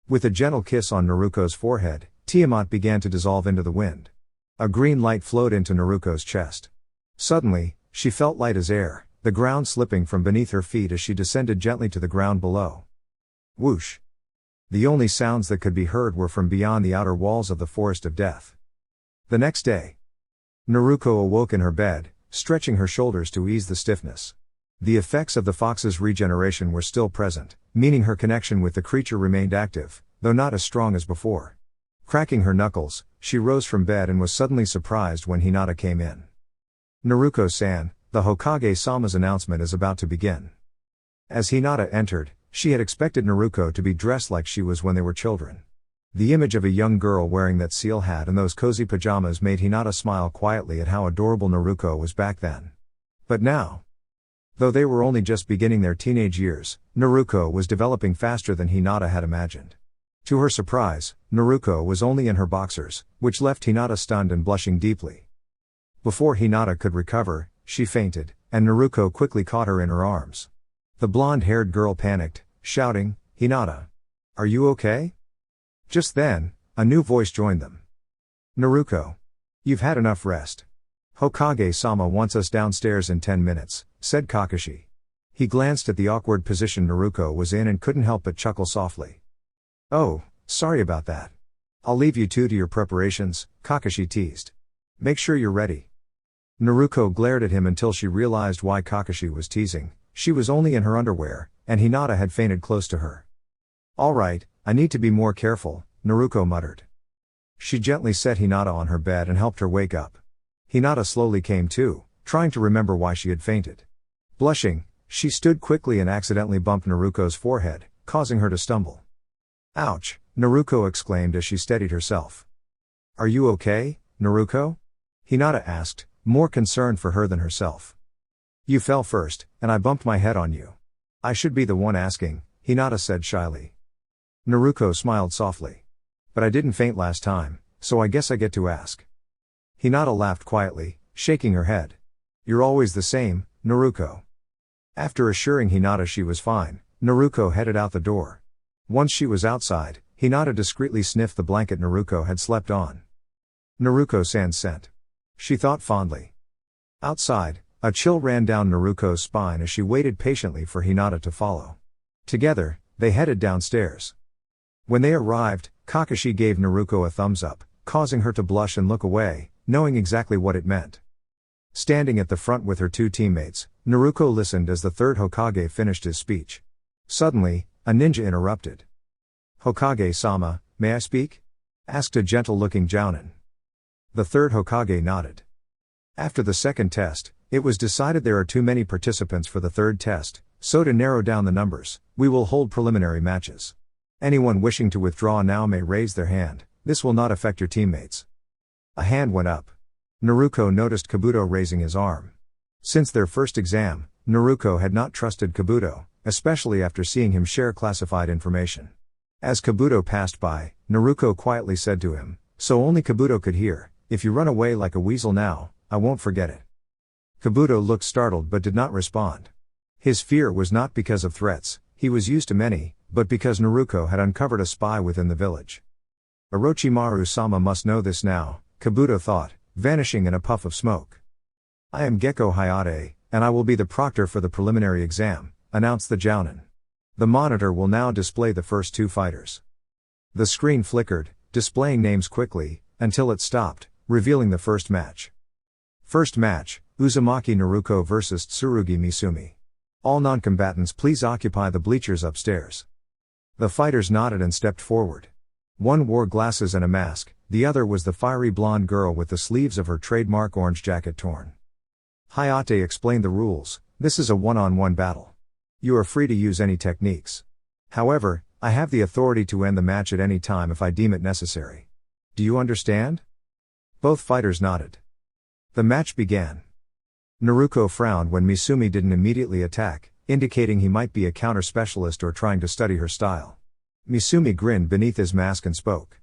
With a gentle kiss on Naruko's forehead, Tiamat began to dissolve into the wind. A green light flowed into Naruko's chest. Suddenly, she felt light as air, the ground slipping from beneath her feet as she descended gently to the ground below. Whoosh! The only sounds that could be heard were from beyond the outer walls of the Forest of Death. The next day, Naruko awoke in her bed, stretching her shoulders to ease the stiffness. The effects of the fox's regeneration were still present, meaning her connection with the creature remained active, though not as strong as before. Cracking her knuckles, she rose from bed and was suddenly surprised when Hinata came in. Naruko-san, the Hokage-sama's announcement is about to begin. As Hinata entered, she had expected Naruko to be dressed like she was when they were children. The image of a young girl wearing that seal hat and those cozy pajamas made Hinata smile quietly at how adorable Naruko was back then. But now, though they were only just beginning their teenage years, Naruko was developing faster than Hinata had imagined. To her surprise, Naruko was only in her boxers, which left Hinata stunned and blushing deeply. Before Hinata could recover, she fainted, and Naruko quickly caught her in her arms. The blonde-haired girl panicked, shouting, "Hinata! Are you okay?" Just then, a new voice joined them. "Naruko! You've had enough rest. Hokage-sama wants us downstairs in 10 minutes, said Kakashi. He glanced at the awkward position Naruko was in and couldn't help but chuckle softly. "Oh, sorry about that. I'll leave you two to your preparations," Kakashi teased. "Make sure you're ready." Naruko glared at him until she realized why Kakashi was teasing. She was only in her underwear, and Hinata had fainted close to her. "All right, I need to be more careful," Naruko muttered. She gently set Hinata on her bed and helped her wake up. Hinata slowly came to, trying to remember why she had fainted. Blushing, she stood quickly and accidentally bumped Naruko's forehead, causing her to stumble. "Ouch!" Naruko exclaimed as she steadied herself. "Are you okay, Naruko?" Hinata asked, more concerned for her than herself. "You fell first, and I bumped my head on you. I should be the one asking," Hinata said shyly. Naruko smiled softly. "But I didn't faint last time, so I guess I get to ask." Hinata laughed quietly, shaking her head. "You're always the same, Naruko." After assuring Hinata she was fine, Naruko headed out the door. Once she was outside, Hinata discreetly sniffed the blanket Naruko had slept on. Naruko-san's scent. She thought fondly. Outside, a chill ran down Naruko's spine as she waited patiently for Hinata to follow. Together, they headed downstairs. When they arrived, Kakashi gave Naruko a thumbs up, causing her to blush and look away, knowing exactly what it meant. Standing at the front with her two teammates, Naruko listened as the third Hokage finished his speech. Suddenly, a ninja interrupted. "Hokage-sama, may I speak?" asked a gentle-looking Jounin. The third Hokage nodded. After the second test, it was decided there are too many participants for the third test, so to narrow down the numbers, we will hold preliminary matches. Anyone wishing to withdraw now may raise their hand, this will not affect your teammates. A hand went up. Naruko noticed Kabuto raising his arm. Since their first exam, Naruko had not trusted Kabuto, especially after seeing him share classified information. As Kabuto passed by, Naruko quietly said to him, so only Kabuto could hear, "If you run away like a weasel now, I won't forget it." Kabuto looked startled but did not respond. His fear was not because of threats, he was used to many, but because Naruko had uncovered a spy within the village. Orochimaru-sama must know this now, Kabuto thought, vanishing in a puff of smoke. "I am Gekko Hayate, and I will be the proctor for the preliminary exam," announced the Jounin. "The monitor will now display the first two fighters." The screen flickered, displaying names quickly, until it stopped, revealing the first match. First match, Uzumaki Naruko vs Tsurugi Misumi. All non-combatants please occupy the bleachers upstairs. The fighters nodded and stepped forward. One wore glasses and a mask, the other was the fiery blonde girl with the sleeves of her trademark orange jacket torn. Hayate explained the rules. This is a one-on-one battle. You are free to use any techniques. However, I have the authority to end the match at any time if I deem it necessary. Do you understand? Both fighters nodded. The match began. Naruko frowned when Misumi didn't immediately attack, indicating he might be a counter-specialist or trying to study her style. Misumi grinned beneath his mask and spoke.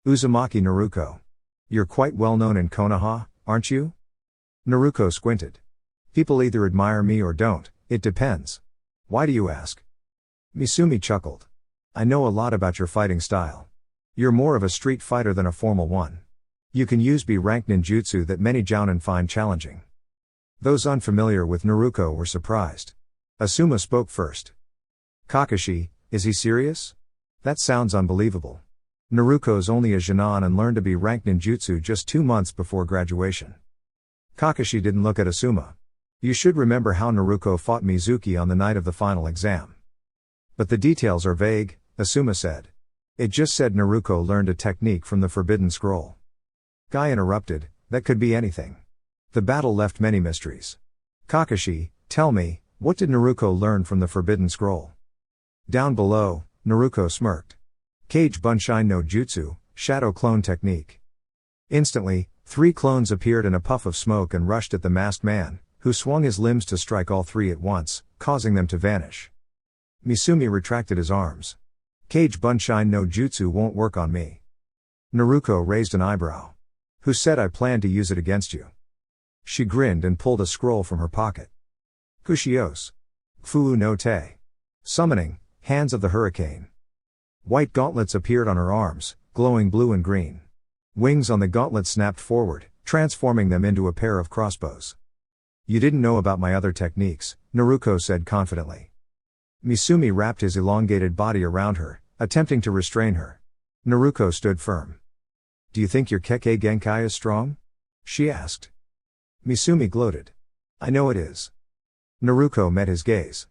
"Uzumaki Naruko. You're quite well known in Konoha, aren't you?" Naruko squinted. "People either admire me or don't, it depends. Why do you ask?" Misumi chuckled. "I know a lot about your fighting style. You're more of a street fighter than a formal one. You can use B-rank ninjutsu that many jounin find challenging." Those unfamiliar with Naruko were surprised. Asuma spoke first. "Kakashi, is he serious? That sounds unbelievable. Naruko's only a Genin and learned to be ranked ninjutsu just 2 months before graduation." Kakashi didn't look at Asuma. "You should remember how Naruko fought Mizuki on the night of the final exam." "But the details are vague," Asuma said. "It just said Naruko learned a technique from the Forbidden Scroll." Guy interrupted, "That could be anything. The battle left many mysteries. Kakashi, tell me, what did Naruko learn from the Forbidden Scroll?" Down below, Naruko smirked. "Kage Bunshin no Jutsu, Shadow Clone Technique." Instantly, 3 clones appeared in a puff of smoke and rushed at the masked man, who swung his limbs to strike all 3 at once, causing them to vanish. Misumi retracted his arms. "Kage Bunshin no Jutsu won't work on me." Naruko raised an eyebrow. "Who said I planned to use it against you?" She grinned and pulled a scroll from her pocket. "Kushios. Fu no Te. Summoning, Hands of the Hurricane." White gauntlets appeared on her arms, glowing blue and green. Wings on the gauntlets snapped forward, transforming them into a pair of crossbows. "You didn't know about my other techniques," Naruko said confidently. Misumi wrapped his elongated body around her, attempting to restrain her. Naruko stood firm. "Do you think your Kekkei Genkai is strong?" she asked. Misumi gloated. "I know it is." Naruko met his gaze.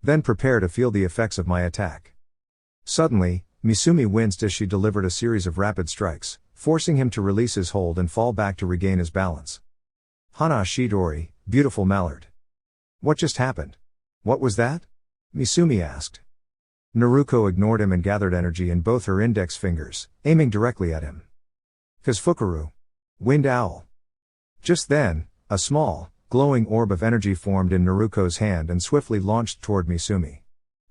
"Then prepare to feel the effects of my attack." Suddenly, Misumi winced as she delivered a series of rapid strikes, forcing him to release his hold and fall back to regain his balance. "Hana Shidori, beautiful mallard. What just happened? What was that?" Misumi asked. Naruko ignored him and gathered energy in both her index fingers, aiming directly at him. "Kazfukuru. Wind Owl." Just then, a small, glowing orb of energy formed in Naruko's hand and swiftly launched toward Misumi.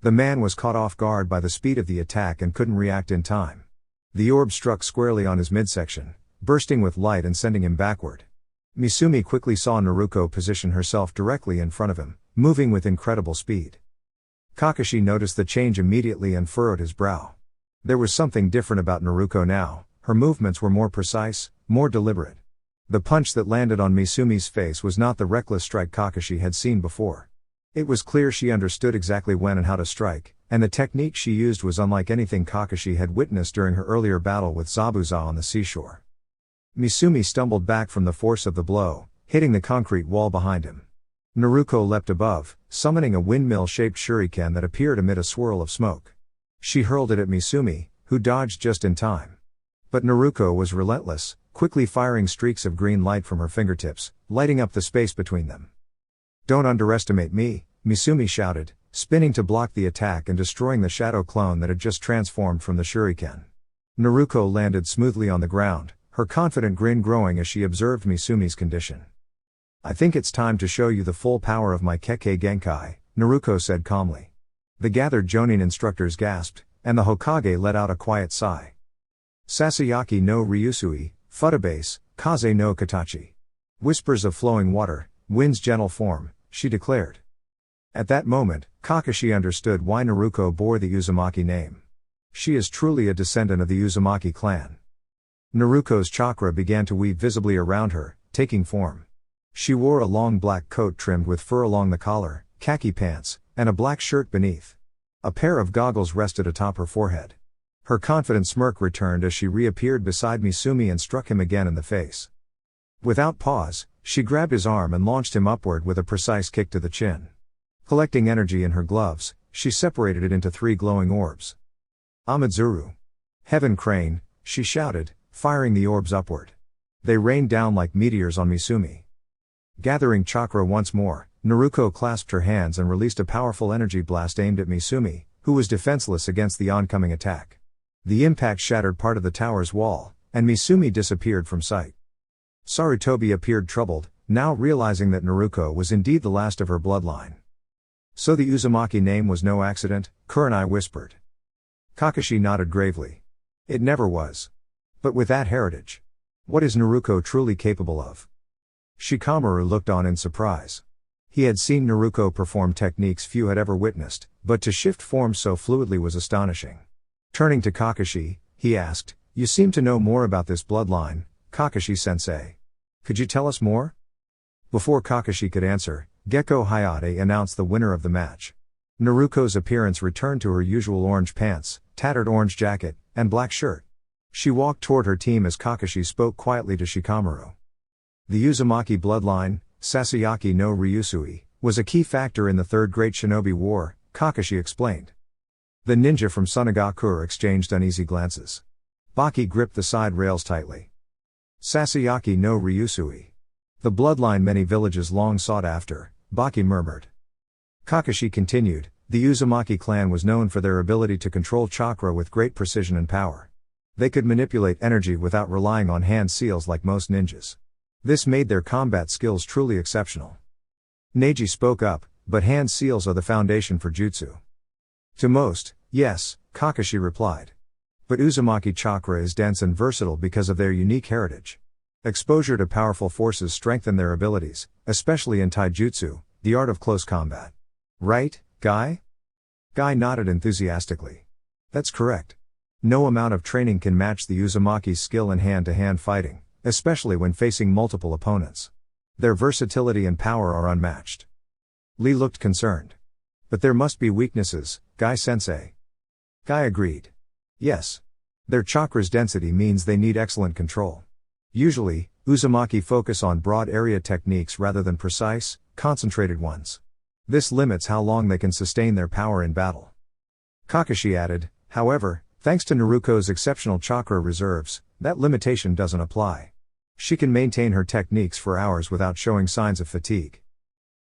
The man was caught off guard by the speed of the attack and couldn't react in time. The orb struck squarely on his midsection, bursting with light and sending him backward. Misumi quickly saw Naruko position herself directly in front of him, moving with incredible speed. Kakashi noticed the change immediately and furrowed his brow. There was something different about Naruko now. Her movements were more precise, more deliberate. The punch that landed on Misumi's face was not the reckless strike Kakashi had seen before. It was clear she understood exactly when and how to strike, and the technique she used was unlike anything Kakashi had witnessed during her earlier battle with Zabuza on the seashore. Misumi stumbled back from the force of the blow, hitting the concrete wall behind him. Naruko leapt above, summoning a windmill-shaped shuriken that appeared amid a swirl of smoke. She hurled it at Misumi, who dodged just in time. But Naruko was relentless, quickly firing streaks of green light from her fingertips, lighting up the space between them. "Don't underestimate me," Misumi shouted, spinning to block the attack and destroying the shadow clone that had just transformed from the shuriken. Naruko landed smoothly on the ground, her confident grin growing as she observed Misumi's condition. "I think it's time to show you the full power of my Kekkei Genkai," Naruko said calmly. The gathered Jonin instructors gasped, and the Hokage let out a quiet sigh. Sasayaki no Ryusui, Futabase, Kaze no Katachi. Whispers of flowing water, wind's gentle form, she declared. At that moment, Kakashi understood why Naruko bore the Uzumaki name. She is truly a descendant of the Uzumaki clan. Naruko's chakra began to weave visibly around her, taking form. She wore a long black coat trimmed with fur along the collar, khaki pants, and a black shirt beneath. A pair of goggles rested atop her forehead. Her confident smirk returned as she reappeared beside Misumi and struck him again in the face. Without pause, she grabbed his arm and launched him upward with a precise kick to the chin. Collecting energy in her gloves, she separated it into 3 glowing orbs. Amazuru. Heaven Crane, she shouted, firing the orbs upward. They rained down like meteors on Misumi. Gathering chakra once more, Naruko clasped her hands and released a powerful energy blast aimed at Misumi, who was defenseless against the oncoming attack. The impact shattered part of the tower's wall, and Misumi disappeared from sight. Sarutobi appeared troubled, now realizing that Naruko was indeed the last of her bloodline. So the Uzumaki name was no accident, Kurenai whispered. Kakashi nodded gravely. It never was. But with that heritage, what is Naruko truly capable of? Shikamaru looked on in surprise. He had seen Naruko perform techniques few had ever witnessed, but to shift forms so fluidly was astonishing. Turning to Kakashi, he asked, "You seem to know more about this bloodline, Kakashi-sensei. Could you tell us more?" Before Kakashi could answer, Gekko Hayate announced the winner of the match. Naruko's appearance returned to her usual orange pants, tattered orange jacket, and black shirt. She walked toward her team as Kakashi spoke quietly to Shikamaru. The Uzumaki bloodline, Sasayaki no Ryusui, was a key factor in the Third Great Shinobi War, Kakashi explained. The ninja from Sunagakure exchanged uneasy glances. Baki gripped the side rails tightly. Sasayaki no Ryusui. The bloodline many villages long sought after, Baki murmured. Kakashi continued, the Uzumaki clan was known for their ability to control chakra with great precision and power. They could manipulate energy without relying on hand seals like most ninjas. This made their combat skills truly exceptional. Neji spoke up, but hand seals are the foundation for jutsu. To most, yes, Kakashi replied. But Uzumaki chakra is dense and versatile because of their unique heritage. Exposure to powerful forces strengthen their abilities, especially in taijutsu, the art of close combat. Right, Guy? Guy nodded enthusiastically. That's correct. No amount of training can match the Uzumaki's skill in hand-to-hand fighting, especially when facing multiple opponents. Their versatility and power are unmatched. Lee looked concerned. But there must be weaknesses, Guy-sensei. Guy agreed. Yes. Their chakra's density means they need excellent control. Usually, Uzumaki focus on broad area techniques rather than precise, concentrated ones. This limits how long they can sustain their power in battle. Kakashi added, however, thanks to Naruko's exceptional chakra reserves, that limitation doesn't apply. She can maintain her techniques for hours without showing signs of fatigue.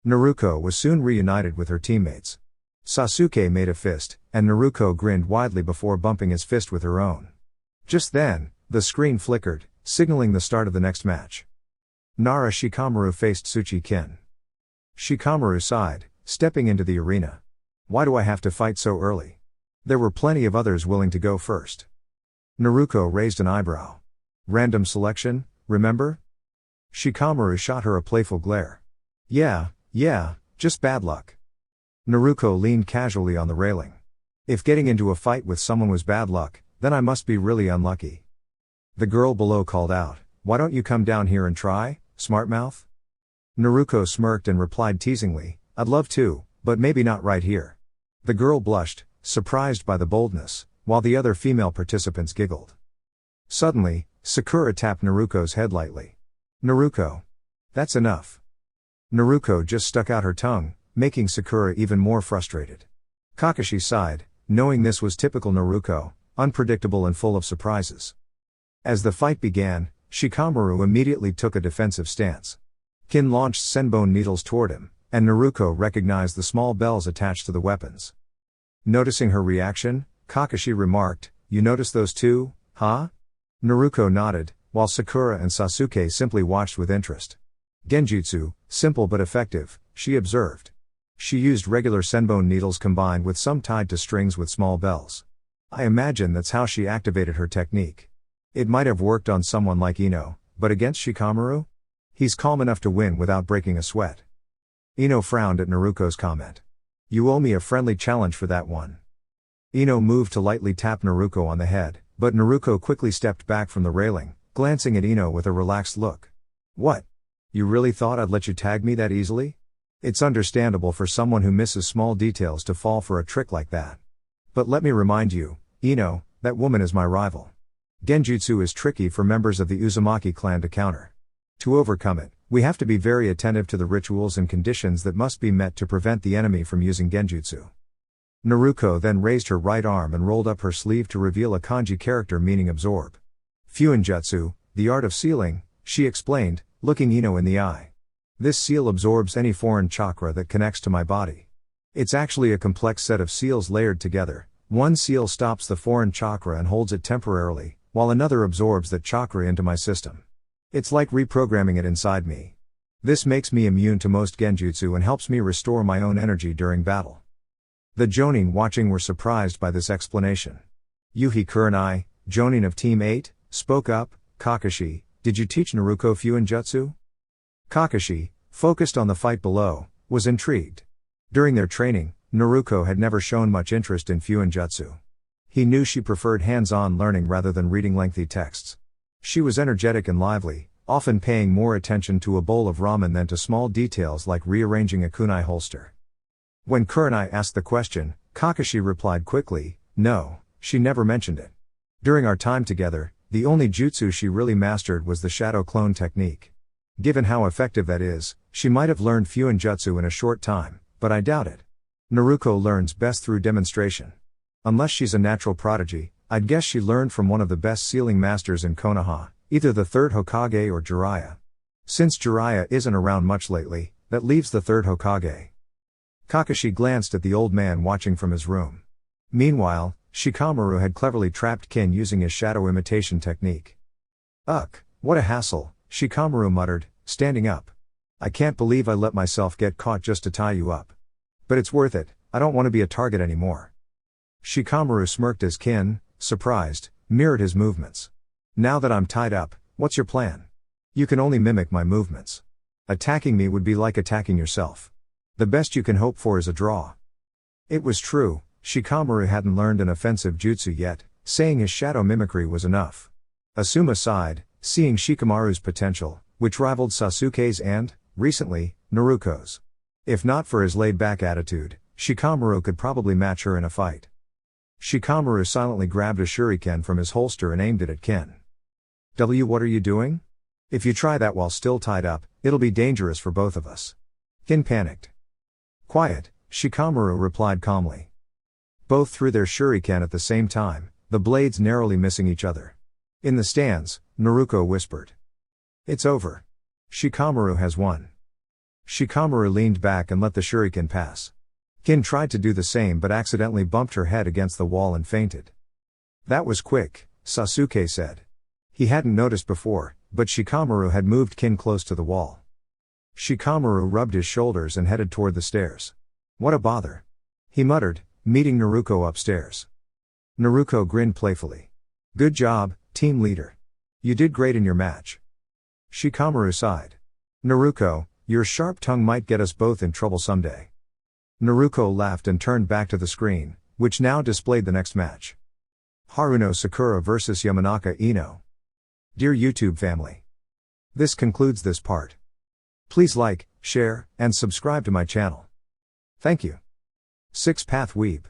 Naruko was soon reunited with her teammates. Sasuke made a fist, and Naruko grinned widely before bumping his fist with her own. Just then, the screen flickered, signaling the start of the next match. Nara Shikamaru faced Tsuchi-kin. Shikamaru sighed, stepping into the arena. Why do I have to fight so early? There were plenty of others willing to go first. Naruko raised an eyebrow. Random selection, remember? Shikamaru shot her a playful glare. Yeah, just bad luck. Naruko leaned casually on the railing. If getting into a fight with someone was bad luck, then I must be really unlucky. The girl below called out, why don't you come down here and try, smartmouth? Naruko smirked and replied teasingly, I'd love to, but maybe not right here. The girl blushed, surprised by the boldness, while the other female participants giggled. Suddenly, Sakura tapped Naruko's head lightly. Naruko. That's enough. Naruko just stuck out her tongue, making Sakura even more frustrated. Kakashi sighed, knowing this was typical Naruko, unpredictable and full of surprises. As the fight began, Shikamaru immediately took a defensive stance. Kin launched senbone needles toward him, and Naruko recognized the small bells attached to the weapons. Noticing her reaction, Kakashi remarked, you notice those too, huh? Naruko nodded, while Sakura and Sasuke simply watched with interest. Genjutsu, simple but effective, she observed. She used regular senbone needles combined with some tied to strings with small bells. I imagine that's how she activated her technique. It might have worked on someone like Ino, but against Shikamaru? He's calm enough to win without breaking a sweat. Ino frowned at Naruko's comment. You owe me a friendly challenge for that one. Ino moved to lightly tap Naruko on the head, but Naruko quickly stepped back from the railing, glancing at Ino with a relaxed look. What? You really thought I'd let you tag me that easily? It's understandable for someone who misses small details to fall for a trick like that. But let me remind you, Ino, that woman is my rival. Genjutsu is tricky for members of the Uzumaki clan to counter. To overcome it, we have to be very attentive to the rituals and conditions that must be met to prevent the enemy from using genjutsu. Naruko then raised her right arm and rolled up her sleeve to reveal a kanji character meaning absorb. Fuinjutsu, the art of sealing, she explained, looking Ino in the eye. This seal absorbs any foreign chakra that connects to my body. It's actually a complex set of seals layered together. One seal stops the foreign chakra and holds it temporarily, while another absorbs that chakra into my system. It's like reprogramming it inside me. This makes me immune to most genjutsu and helps me restore my own energy during battle. The Jonin watching were surprised by this explanation. Yuhi Kurenai, Jonin of Team 8, spoke up. Kakashi, did you teach Naruko Fuinjutsu? Kakashi, focused on the fight below, was intrigued. During their training, Naruko had never shown much interest in Fuinjutsu. He knew she preferred hands-on learning rather than reading lengthy texts. She was energetic and lively, often paying more attention to a bowl of ramen than to small details like rearranging a kunai holster. When Kurenai asked the question, Kakashi replied quickly, no, she never mentioned it. During our time together, the only jutsu she really mastered was the shadow clone technique. Given how effective that is, she might have learned Fuinjutsu in a short time, but I doubt it. Naruko learns best through demonstration. Unless she's a natural prodigy, I'd guess she learned from one of the best sealing masters in Konoha, either the third Hokage or Jiraiya. Since Jiraiya isn't around much lately, that leaves the third Hokage. Kakashi glanced at the old man watching from his room. Meanwhile, Shikamaru had cleverly trapped Kin using his shadow imitation technique. Ugh, what a hassle, Shikamaru muttered, standing up. I can't believe I let myself get caught just to tie you up. But it's worth it, I don't want to be a target anymore. Shikamaru smirked as Kin, surprised, mirrored his movements. Now that I'm tied up, what's your plan? You can only mimic my movements. Attacking me would be like attacking yourself. The best you can hope for is a draw. It was true, Shikamaru hadn't learned an offensive jutsu yet, saying his shadow mimicry was enough. Asuma sighed, seeing Shikamaru's potential, which rivaled Sasuke's and, recently, Naruko's. If not for his laid-back attitude, Shikamaru could probably match her in a fight. Shikamaru silently grabbed a shuriken from his holster and aimed it at Ken. What are you doing? If you try that while still tied up, it'll be dangerous for both of us. Ken panicked. Quiet, Shikamaru replied calmly. Both threw their shuriken at the same time, the blades narrowly missing each other. In the stands, Naruko whispered. It's over. Shikamaru has won. Shikamaru leaned back and let the shuriken pass. Kin tried to do the same but accidentally bumped her head against the wall and fainted. That was quick, Sasuke said. He hadn't noticed before, but Shikamaru had moved Kin close to the wall. Shikamaru rubbed his shoulders and headed toward the stairs. What a bother. He muttered, meeting Naruko upstairs. Naruko grinned playfully. Good job, team leader. You did great in your match. Shikamaru sighed. Naruko, your sharp tongue might get us both in trouble someday. Naruko laughed and turned back to the screen, which now displayed the next match. Haruno Sakura vs Yamanaka Ino. Dear YouTube family. This concludes this part. Please like, share, and subscribe to my channel. Thank you. 6 Path Weeb.